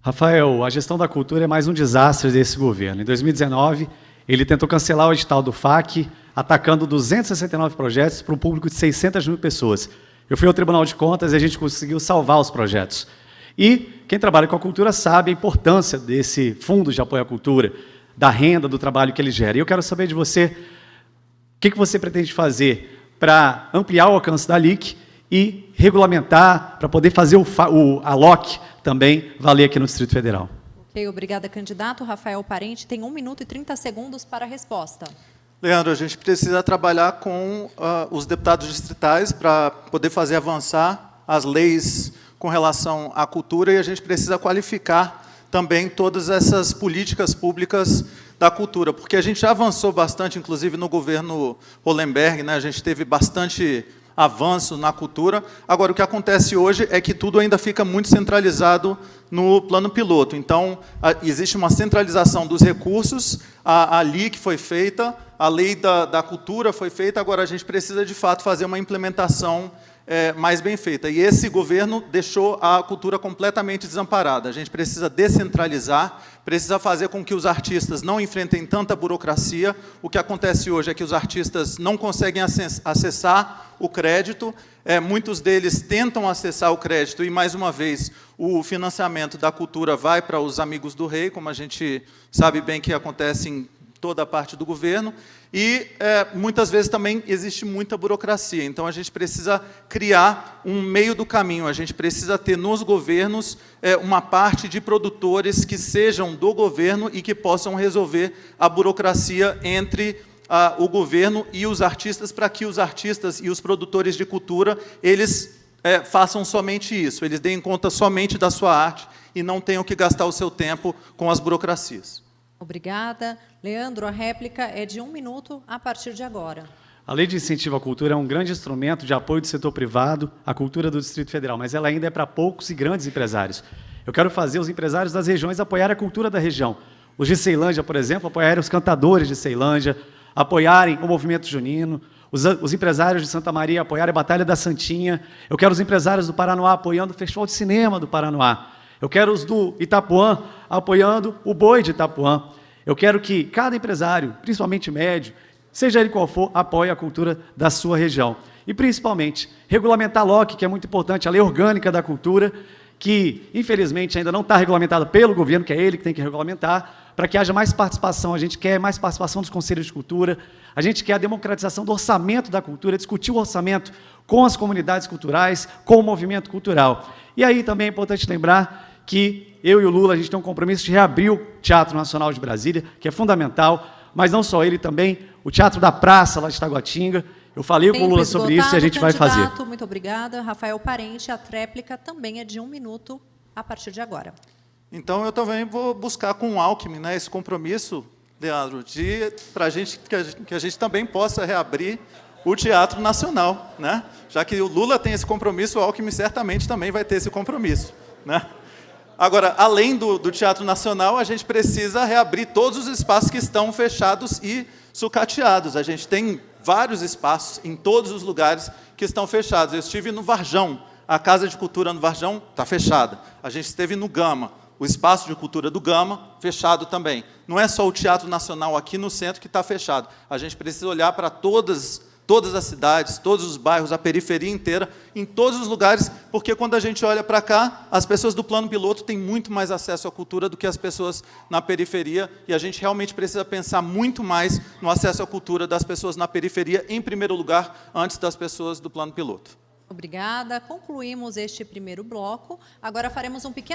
Rafael, a gestão da cultura é mais um desastre desse governo. Em 2019, ele tentou cancelar o edital do FAC, atacando 269 projetos para um público de 600 mil pessoas. Eu fui ao Tribunal de Contas e a gente conseguiu salvar os projetos. E quem trabalha com a cultura sabe a importância desse fundo de apoio à cultura, da renda, do trabalho que ele gera. E eu quero saber de você, o que você pretende fazer para ampliar o alcance da LIC e regulamentar, para poder fazer a LOC também valer aqui no Distrito Federal. Ok, obrigada, candidato. Rafael Parente tem 1 minuto e 30 segundos para a resposta. Leandro, a gente precisa trabalhar com os deputados distritais para poder fazer avançar as leis com relação à cultura e a gente precisa qualificar também todas essas políticas públicas da cultura, porque a gente já avançou bastante, inclusive no governo Hollenberg, né? A gente teve bastante avanço na cultura. Agora, o que acontece hoje é que tudo ainda fica muito centralizado no plano piloto. Então, existe uma centralização dos recursos, a LIC foi feita, a lei da cultura foi feita, agora a gente precisa, de fato, fazer uma implementação mais bem feita. E esse governo deixou a cultura completamente desamparada. A gente precisa descentralizar, precisa fazer com que os artistas não enfrentem tanta burocracia. O que acontece hoje é que os artistas não conseguem acessar o crédito, muitos deles tentam acessar o crédito e, mais uma vez, o financiamento da cultura vai para os amigos do rei, como a gente sabe bem que acontece em toda a parte do governo, e muitas vezes também existe muita burocracia. Então, a gente precisa criar um meio do caminho, a gente precisa ter nos governos uma parte de produtores que sejam do governo e que possam resolver a burocracia entre o governo e os artistas, para que os artistas e os produtores de cultura, eles façam somente isso, eles deem conta somente da sua arte e não tenham que gastar o seu tempo com as burocracias. Obrigada. Leandro, a réplica é de 1 minuto a partir de agora. A Lei de Incentivo à Cultura é um grande instrumento de apoio do setor privado à cultura do Distrito Federal, mas ela ainda é para poucos e grandes empresários. Eu quero fazer os empresários das regiões apoiarem a cultura da região. Os de Ceilândia, por exemplo, apoiarem os cantadores de Ceilândia, apoiarem o movimento junino, os empresários de Santa Maria apoiarem a Batalha da Santinha. Eu quero os empresários do Paranoá apoiando o Festival de Cinema do Paranoá. Eu quero os do Itapuã apoiando o Boi de Itapuã. Eu quero que cada empresário, principalmente médio, seja ele qual for, apoie a cultura da sua região. E, principalmente, regulamentar a LOC, que é muito importante, a Lei Orgânica da Cultura, que, infelizmente, ainda não está regulamentada pelo governo, que é ele que tem que regulamentar, para que haja mais participação. A gente quer mais participação dos conselhos de cultura, a gente quer a democratização do orçamento da cultura, discutir o orçamento com as comunidades culturais, com o movimento cultural. E aí também é importante lembrar que eu e o Lula, a gente tem um compromisso de reabrir o Teatro Nacional de Brasília, que é fundamental, mas não só ele também, o Teatro da Praça, lá de Taguatinga. Eu falei com o Lula sobre isso e a gente vai fazer. Muito obrigada. Rafael Parente, a tréplica também é de 1 minuto a partir de agora. Então, eu também vou buscar com o Alckmin, né, esse compromisso, Leandro, para que a gente também possa reabrir o Teatro Nacional, né? Já que o Lula tem esse compromisso, o Alckmin certamente também vai ter esse compromisso, né? Agora, além do Teatro Nacional, a gente precisa reabrir todos os espaços que estão fechados e sucateados. A gente tem vários espaços em todos os lugares que estão fechados. Eu estive no Varjão, a Casa de Cultura no Varjão está fechada. A gente esteve no Gama, o Espaço de Cultura do Gama, fechado também. Não é só o Teatro Nacional aqui no centro que está fechado. A gente precisa olhar para todas as cidades, todos os bairros, a periferia inteira, em todos os lugares, porque quando a gente olha para cá, as pessoas do plano piloto têm muito mais acesso à cultura do que as pessoas na periferia, e a gente realmente precisa pensar muito mais no acesso à cultura das pessoas na periferia, em primeiro lugar, antes das pessoas do plano piloto. Obrigada. Concluímos este primeiro bloco. Agora faremos um pequeno